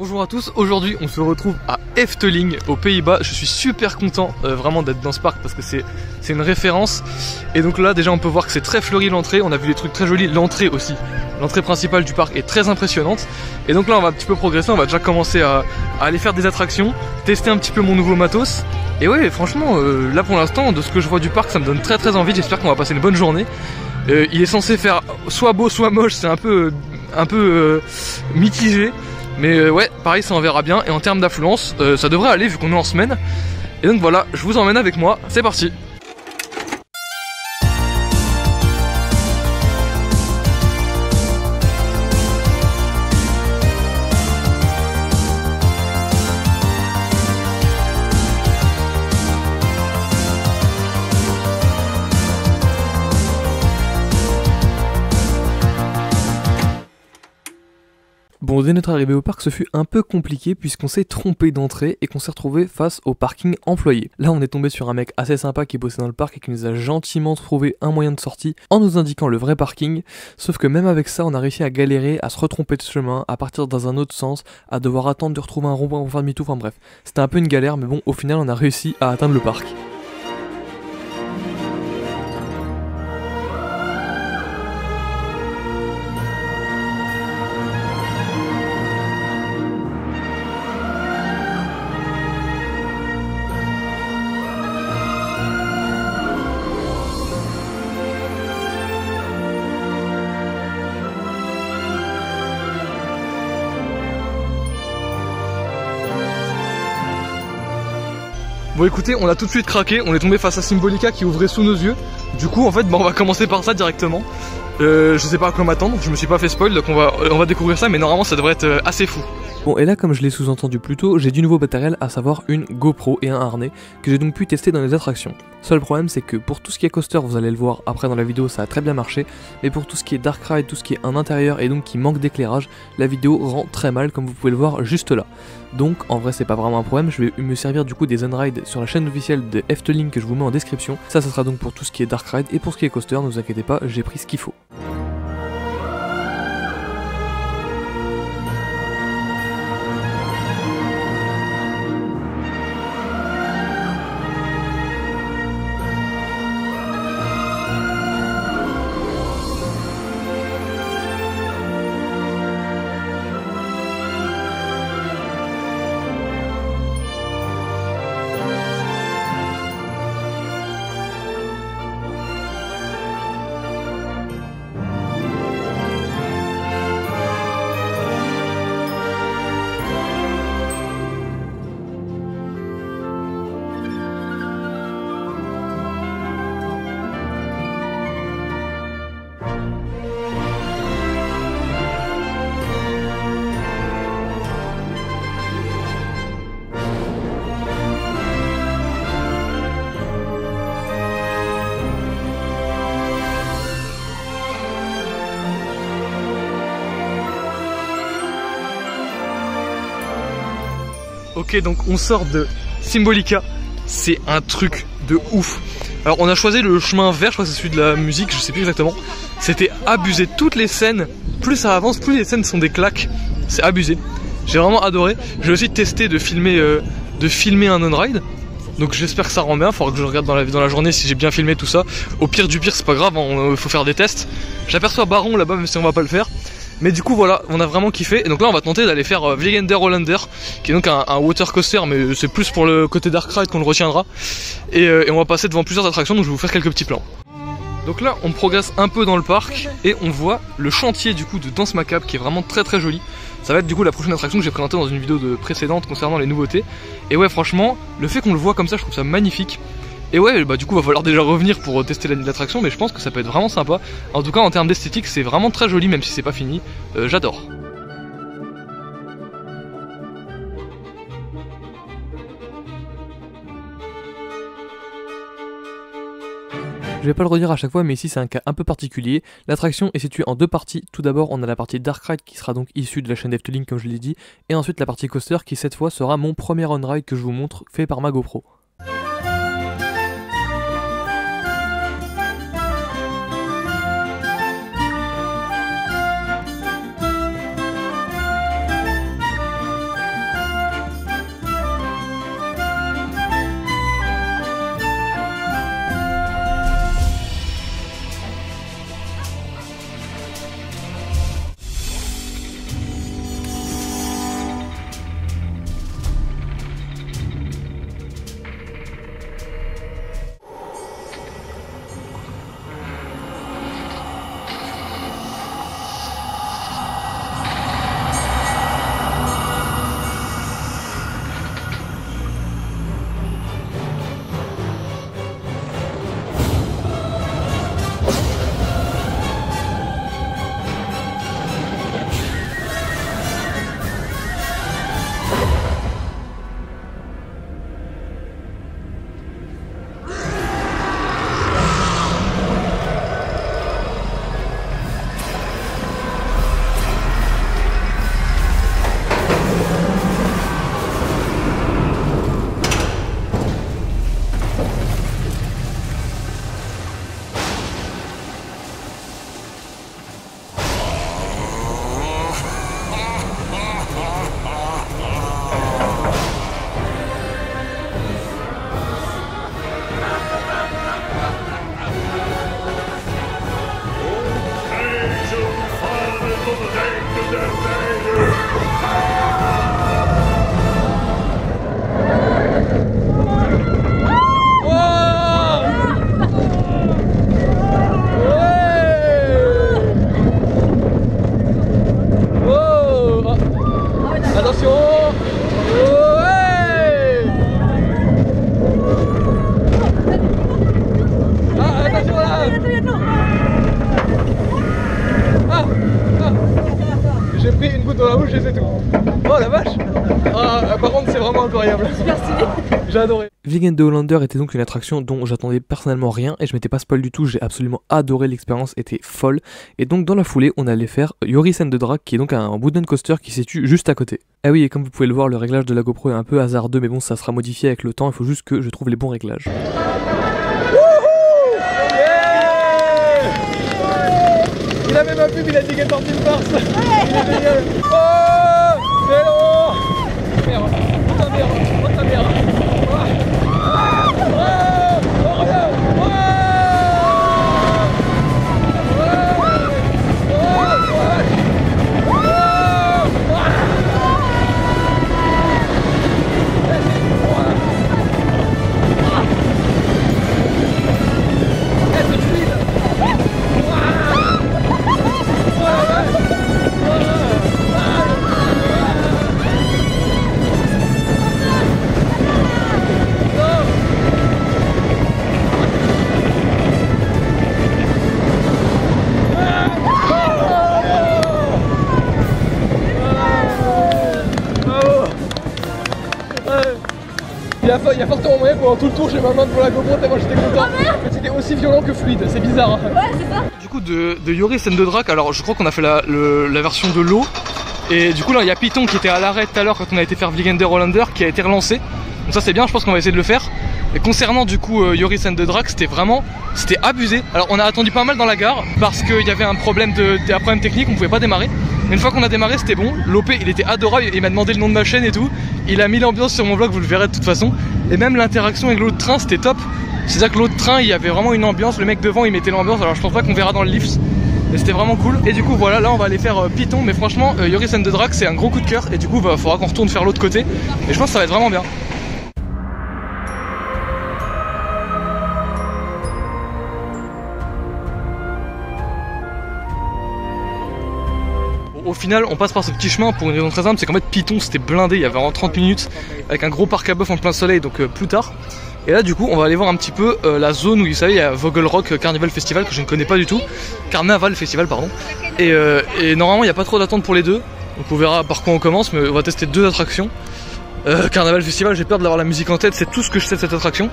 Bonjour à tous, aujourd'hui on se retrouve à Efteling aux Pays-Bas. Je suis super content vraiment d'être dans ce parc parce que c'est une référence. Et donc là déjà on peut voir que c'est très fleuri l'entrée, on a vu des trucs très jolis, l'entrée aussi. L'entrée principale du parc est très impressionnante. Et donc là on va un petit peu progresser, on va déjà commencer à aller faire des attractions, tester un petit peu mon nouveau matos. Et ouais franchement là pour l'instant de ce que je vois du parc ça me donne très envie, j'espère qu'on va passer une bonne journée. Il est censé faire soit beau soit moche, c'est un peu mitigé. Mais ouais, pareil, ça on verra bien. Et en termes d'affluence, ça devrait aller vu qu'on est en semaine. Et donc voilà, je vous emmène avec moi. C'est parti. Bon, dès notre arrivée au parc, ce fut un peu compliqué puisqu'on s'est trompé d'entrée et qu'on s'est retrouvé face au parking employé. Là, on est tombé sur un mec assez sympa qui bossait dans le parc et qui nous a gentiment trouvé un moyen de sortie en nous indiquant le vrai parking. Sauf que même avec ça, on a réussi à galérer, à se retromper de chemin, à partir dans un autre sens, à devoir attendre de retrouver un rond-point pour faire demi-tour. Enfin bref, c'était un peu une galère, mais bon, au final, on a réussi à atteindre le parc. Bon écoutez, on a tout de suite craqué, on est tombé face à Symbolica qui ouvrait sous nos yeux. Du coup en fait on va commencer par ça directement. Je sais pas à quoi m'attendre, je me suis pas fait spoil donc on va découvrir ça mais normalement ça devrait être assez fou. Bon et là comme je l'ai sous-entendu plus tôt, j'ai du nouveau matériel, à savoir une GoPro et un harnais que j'ai donc pu tester dans les attractions. Seul problème c'est que pour tout ce qui est coaster, vous allez le voir après dans la vidéo, ça a très bien marché, mais pour tout ce qui est dark ride, tout ce qui est en intérieur et donc qui manque d'éclairage, la vidéo rend très mal comme vous pouvez le voir juste là. Donc en vrai c'est pas vraiment un problème, je vais me servir du coup des Unride sur la chaîne officielle de Efteling que je vous mets en description. Ça sera donc pour tout ce qui est dark ride et pour ce qui est coaster, ne vous inquiétez pas, j'ai pris ce qu'il faut. Ok donc on sort de Symbolica, c'est un truc de ouf. Alors on a choisi le chemin vert, je crois que c'est celui de la musique, je sais plus exactement. C'était abusé, toutes les scènes, plus ça avance, plus les scènes sont des claques, c'est abusé. J'ai vraiment adoré, j'ai aussi testé de filmer un on-ride. Donc j'espère que ça rend bien, faudra que je regarde dans la journée si j'ai bien filmé tout ça. Au pire du pire c'est pas grave, il faut faire des tests. J'aperçois Baron là-bas même si on va pas le faire. Mais du coup voilà, on a vraiment kiffé. Et donc là on va tenter d'aller faire Wegener Hollander, qui est donc un water coaster, mais c'est plus pour le côté dark ride qu'on le retiendra. Et on va passer devant plusieurs attractions, donc je vais vous faire quelques petits plans. Donc là on progresse un peu dans le parc et on voit le chantier du coup de Danse Macabre qui est vraiment très joli. Ça va être du coup la prochaine attraction que j'ai présentée dans une vidéo précédente concernant les nouveautés. Et ouais franchement, le fait qu'on le voit comme ça je trouve ça magnifique. Et ouais, bah du coup va falloir déjà revenir pour tester l'attraction, mais je pense que ça peut être vraiment sympa. En tout cas en termes d'esthétique c'est vraiment très joli même si c'est pas fini, j'adore. Je vais pas le redire à chaque fois mais ici c'est un cas un peu particulier. L'attraction est située en deux parties. Tout d'abord on a la partie Dark Ride qui sera donc issue de la chaîne Efteling comme je l'ai dit. Et ensuite la partie Coaster qui cette fois sera mon premier on-ride que je vous montre fait par ma GoPro. bon. Ouais. Ah, attention là. Ah, ah. J'ai pris une goutte dans la bouche et c'est tout. Oh la vache. Ah, par contre c'est vraiment incroyable. Super stylé. J'ai adoré. Weekend Hollander était donc une attraction dont j'attendais personnellement rien et je m'étais pas spoil du tout, j'ai absolument adoré, l'expérience était folle. Et donc dans la foulée on allait faire Joris and the Draak qui est donc un wooden coaster qui se situe juste à côté. Ah oui, et comme vous pouvez le voir, le réglage de la GoPro est un peu hasardeux mais bon, ça sera modifié avec le temps, il faut juste que je trouve les bons réglages. Il a même un pub, il a dit qu'elle sortit de farce. Il est génial. Oh, c'est long. Merde, oh ta merde, oh ta merde. Il y a fortement moyen pendant tout le tour j'ai ma main devant la GoPro tellement j'étais content. C'était aussi violent que fluide, c'est bizarre. Ouais, c'est ça. Du coup de Joris and the Draak, alors je crois qu'on a fait la version de l'eau. Et du coup là il y a Python qui était à l'arrêt tout à l'heure quand on a été faire Weekend Hollander qui a été relancé. Donc ça c'est bien, je pense qu'on va essayer de le faire. Et concernant du coup Joris and the Draak, c'était abusé. Alors on a attendu pas mal dans la gare parce qu'il y avait un problème technique, on pouvait pas démarrer. Mais une fois qu'on a démarré c'était bon, l'OP il était adorable, il m'a demandé le nom de ma chaîne et tout. Il a mis l'ambiance sur mon vlog, vous le verrez de toute façon. Et même l'interaction avec l'autre train c'était top. C'est-à-dire que l'autre train il y avait vraiment une ambiance, le mec devant il mettait l'ambiance, alors je pense pas qu'on verra dans le lift. Mais c'était vraiment cool. Et du coup voilà, là on va aller faire Python. Mais franchement Joris and the Draak c'est un gros coup de cœur. Et du coup faudra qu'on retourne faire l'autre côté. Et je pense que ça va être vraiment bien. Au final on passe par ce petit chemin pour une raison très simple, c'est qu'en fait Python c'était blindé, il y avait vraiment 30 minutes avec un gros parc à bœuf en plein soleil, donc plus tard. Et là du coup on va aller voir un petit peu la zone où vous savez il y a Vogelrock Carnival Festival que je ne connais pas du tout. Carnaval Festival pardon. Et normalement il n'y a pas trop d'attente pour les deux, donc on verra par quoi on commence, mais on va tester deux attractions. Carnaval Festival, j'ai peur d'avoir la musique en tête, c'est tout ce que je sais de cette attraction.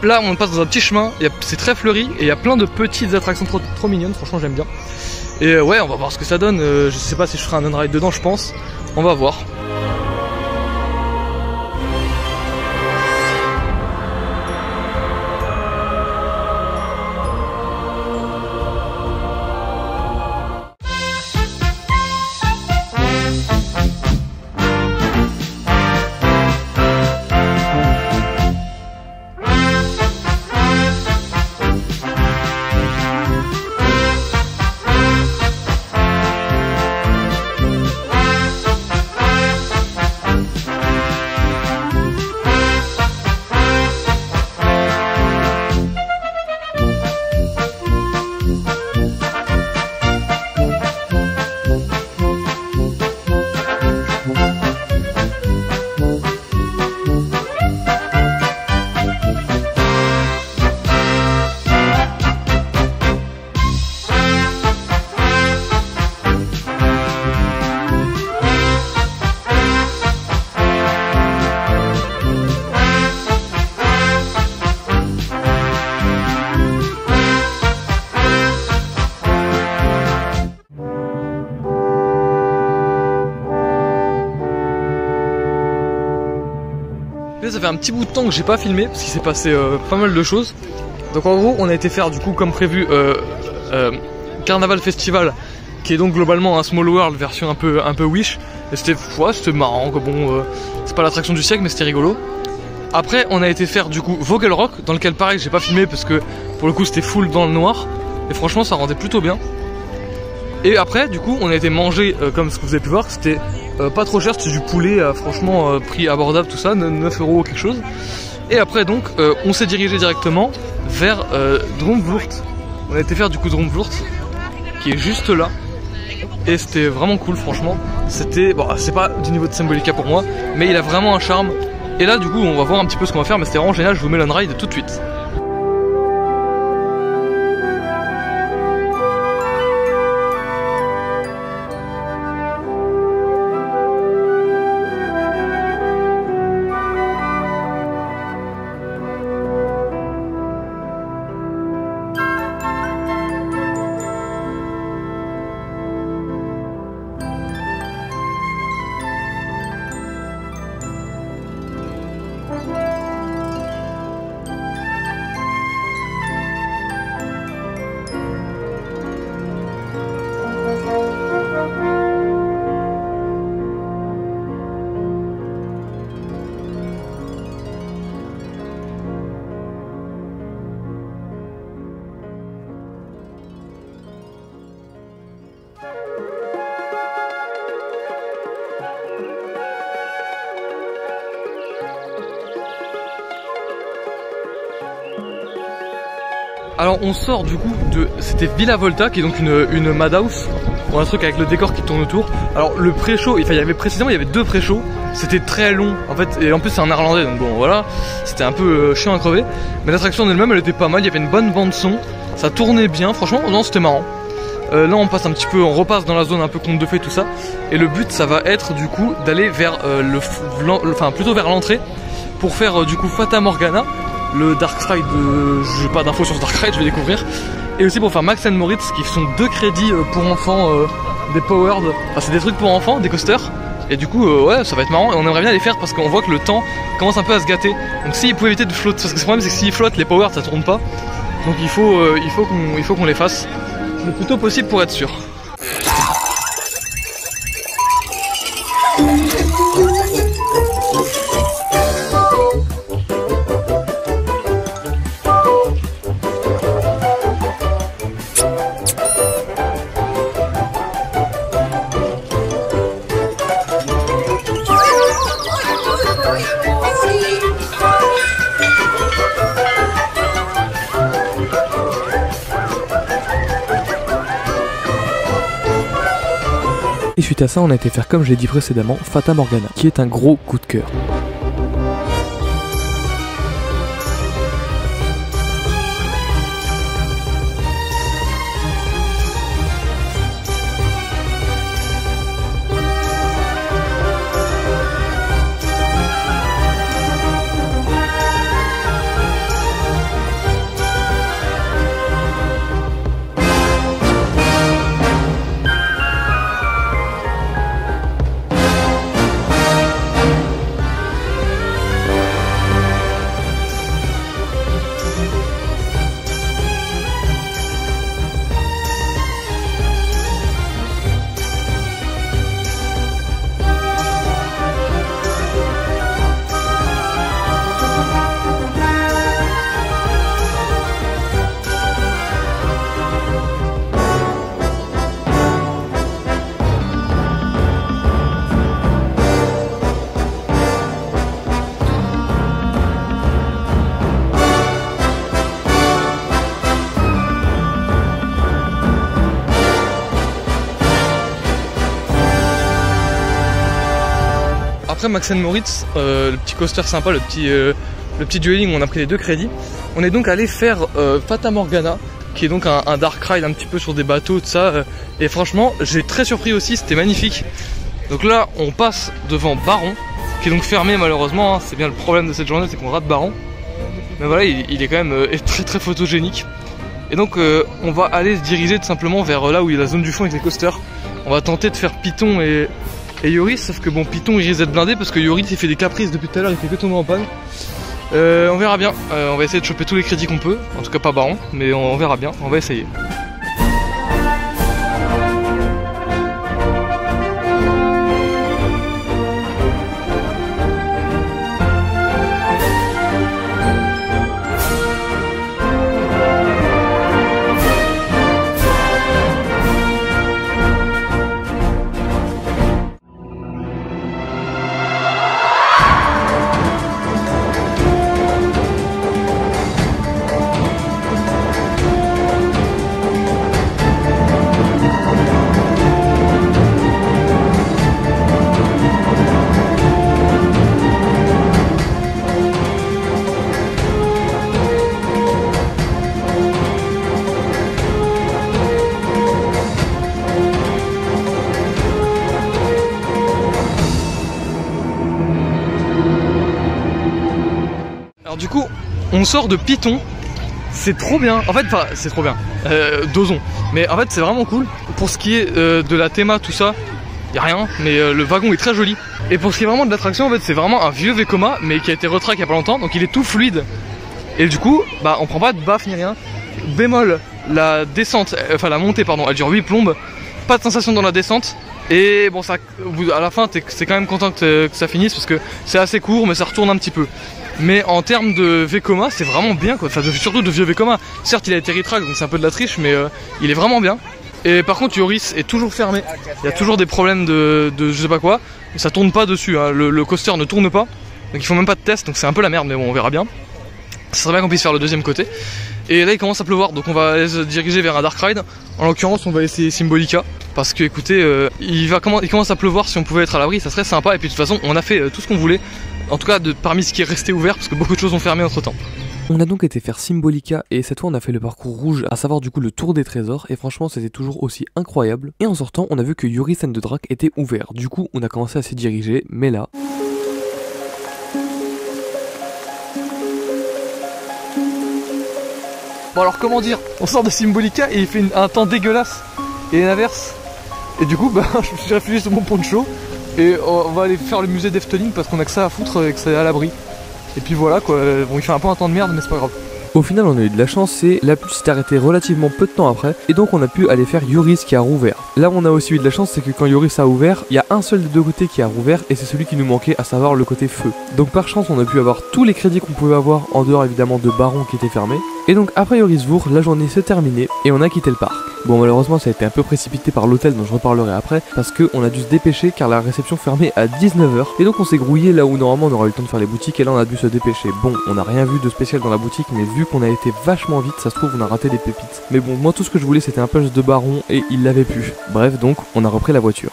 Là on passe dans un petit chemin, c'est très fleuri et il y a plein de petites attractions trop mignonnes, franchement j'aime bien. Et ouais, on va voir ce que ça donne. Je sais pas si je ferai un on-ride dedans, je pense. On va voir. Ça fait un petit bout de temps que j'ai pas filmé parce qu'il s'est passé pas mal de choses. Donc en gros on a été faire du coup comme prévu Carnaval Festival qui est donc globalement un Small World version un peu Wish. Et c'était marrant, bon c'est pas l'attraction du siècle mais c'était rigolo. Après on a été faire du coup Vogelrock dans lequel pareil j'ai pas filmé parce que pour le coup c'était full dans le noir. Et franchement ça rendait plutôt bien. Et après du coup on a été manger comme ce que vous avez pu voir, c'était pas trop cher, c'était du poulet franchement prix abordable tout ça, 9 € quelque chose. Et après donc on s'est dirigé directement vers Droomvlucht. On a été faire du coup Droomvlucht qui est juste là. et c'était vraiment cool franchement. C'était, bon c'est pas du niveau de Symbolica pour moi, mais il a vraiment un charme. Et là du coup on va voir un petit peu ce qu'on va faire, mais c'était vraiment génial, je vous mets l'on-ride tout de suite. Alors on sort du coup de, c'était Villa Volta qui est donc une madhouse, ou un truc avec le décor qui tourne autour. Alors le pré-show, enfin il y avait précisément, il y avait 2 pré-shows, c'était très long en fait, et en plus c'est un néerlandais donc bon voilà, c'était un peu chiant à crever. Mais l'attraction en elle-même elle était pas mal, il y avait une bonne bande son, ça tournait bien, franchement non c'était marrant. Là on passe un petit peu, on repasse dans la zone un peu conte de fées tout ça, et le but ça va être du coup d'aller vers enfin plutôt vers l'entrée pour faire du coup Fata Morgana, le Dark Ride, j'ai pas d'infos sur ce Dark Ride, je vais découvrir. Et aussi pour faire Max & Moritz qui sont 2 crédits pour enfants, des powered, enfin c'est des trucs pour enfants, des coasters. Et du coup ouais ça va être marrant et on aimerait bien les faire parce qu'on voit que le temps commence un peu à se gâter. Donc s'il pouvait éviter de flotter, parce que le problème c'est que s'il flotte les powered ça tourne pas. Donc il faut qu'on les fasse le plus tôt possible pour être sûr. Et suite à ça, on a été faire, comme je l'ai dit précédemment, Fata Morgana, qui est un gros coup de cœur. Après Max & Moritz, le petit coaster sympa, le petit dueling où on a pris les 2 crédits, on est donc allé faire Fata Morgana, qui est donc un dark ride un petit peu sur des bateaux, tout ça, et franchement j'ai très surpris aussi, c'était magnifique. Donc là on passe devant Baron, qui est donc fermé malheureusement, hein. C'est bien le problème de cette journée, c'est qu'on rate Baron. Mais voilà, il est quand même très très photogénique. Et donc on va aller se diriger tout simplement vers là où il y a la zone du fond avec les coasters. On va tenter de faire Python et Yoris, sauf que bon, Python il risque d'être blindé parce que Yoris il fait des caprices depuis tout à l'heure, il fait que tomber en panne. On verra bien, on va essayer de choper tous les crédits qu'on peut, en tout cas pas Baron, mais on verra bien, on va essayer. Alors du coup, on sort de Python. C'est trop bien. En fait, enfin, c'est trop bien. Dosons. Mais en fait, c'est vraiment cool. Pour ce qui est de la théma, tout ça, y a rien. Mais le wagon est très joli. Et pour ce qui est vraiment de l'attraction, en fait, c'est vraiment un vieux Vekoma, mais qui a été retraqué il y a pas longtemps. Donc il est tout fluide. Et du coup, bah, on prend pas de baffe ni rien. Bémol, la descente, enfin la montée, pardon, elle dure 8 plombes. Pas de sensation dans la descente. Et bon, ça, à la fin, c'est quand même content que ça finisse parce que c'est assez court, mais ça retourne un petit peu. Mais en termes de Vekoma, c'est vraiment bien quoi. Enfin, surtout de vieux Vekoma. Certes, il a été retrack, donc c'est un peu de la triche, mais il est vraiment bien. Et par contre, Yoris est toujours fermé. Il y a toujours des problèmes de je sais pas quoi. Ça tourne pas dessus. Hein. Le coaster ne tourne pas. Donc ils font même pas de test. Donc c'est un peu la merde, mais bon, on verra bien. Ça serait bien qu'on puisse faire le deuxième côté. Et là, il commence à pleuvoir. Donc on va aller se diriger vers un Dark Ride. En l'occurrence, on va essayer Symbolica. Parce que écoutez, il commence à pleuvoir. Si on pouvait être à l'abri, ça serait sympa. Et puis de toute façon, on a fait tout ce qu'on voulait. En tout cas, parmi ce qui est resté ouvert, parce que beaucoup de choses ont fermé entre temps. On a donc été faire Symbolica et cette fois on a fait le parcours rouge, à savoir du coup le tour des trésors, et franchement c'était toujours aussi incroyable. Et en sortant, on a vu que Yoris and the Drac était ouvert, du coup on a commencé à s'y diriger, mais là... Bon alors comment dire, on sort de Symbolica et il fait un temps dégueulasse, et l'inverse. Et du coup bah je me suis réfugié sur mon poncho, et on va aller faire le musée d'Efteling parce qu'on a que ça à foutre et que c'est à l'abri. Et puis voilà quoi, bon il fait un peu un temps de merde mais c'est pas grave. Au final on a eu de la chance et la pluie s'est arrêtée relativement peu de temps après et donc on a pu aller faire Yoris qui a rouvert. Là où on a aussi eu de la chance c'est que quand Yoris a ouvert, il y a un seul des deux côtés qui a rouvert et c'est celui qui nous manquait, à savoir le côté feu. Donc par chance on a pu avoir tous les crédits qu'on pouvait avoir en dehors évidemment de Baron qui était fermé. Et donc après Yorisvour, la journée s'est terminée et on a quitté le parc. Bon malheureusement ça a été un peu précipité par l'hôtel dont je reparlerai après parce qu'on a dû se dépêcher car la réception fermait à 19 h et donc on s'est grouillé là où normalement on aurait eu le temps de faire les boutiques et là on a dû se dépêcher. Bon on n'a rien vu de spécial dans la boutique mais vu qu'on a été vachement vite ça se trouve on a raté des pépites. Mais bon moi tout ce que je voulais c'était un punch de Baron et il l'avait pu. Bref donc on a repris la voiture.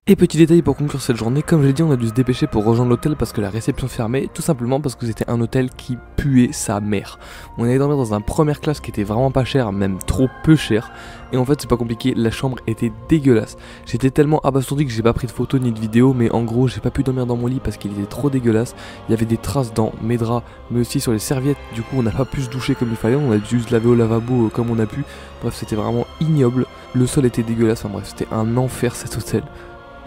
Et petit détail pour conclure cette journée, comme je l'ai dit on a dû se dépêcher pour rejoindre l'hôtel parce que la réception fermait, tout simplement parce que c'était un hôtel qui puait sa mère. On allait dormir dans un première classe qui était vraiment pas cher, même trop peu cher, et en fait c'est pas compliqué, la chambre était dégueulasse. J'étais tellement abasourdi que j'ai pas pris de photos ni de vidéos, mais en gros j'ai pas pu dormir dans mon lit parce qu'il était trop dégueulasse. Il y avait des traces dans mes draps, mais aussi sur les serviettes, du coup on n'a pas pu se doucher comme il fallait, on a dû se laver au lavabo comme on a pu. Bref c'était vraiment ignoble, le sol était dégueulasse, enfin bref c'était un enfer cet hôtel.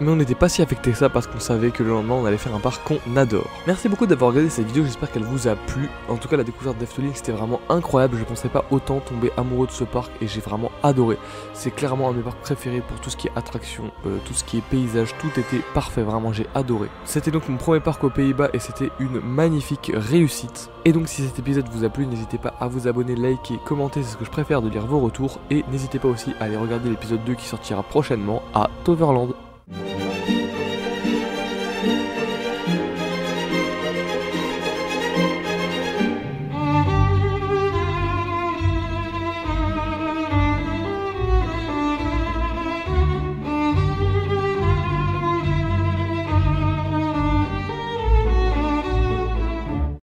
Mais on n'était pas si affecté que ça parce qu'on savait que le lendemain on allait faire un parc qu'on adore. Merci beaucoup d'avoir regardé cette vidéo, j'espère qu'elle vous a plu. En tout cas la découverte d'Efteling c'était vraiment incroyable, je pensais pas autant tomber amoureux de ce parc et j'ai vraiment adoré. C'est clairement un de mes parcs préférés pour tout ce qui est attraction, tout ce qui est paysage, tout était parfait, vraiment j'ai adoré. C'était donc mon premier parc aux Pays-Bas et c'était une magnifique réussite. Et donc si cet épisode vous a plu, n'hésitez pas à vous abonner, liker, commenter, c'est ce que je préfère de lire vos retours. Et n'hésitez pas aussi à aller regarder l'épisode 2 qui sortira prochainement à Toverland.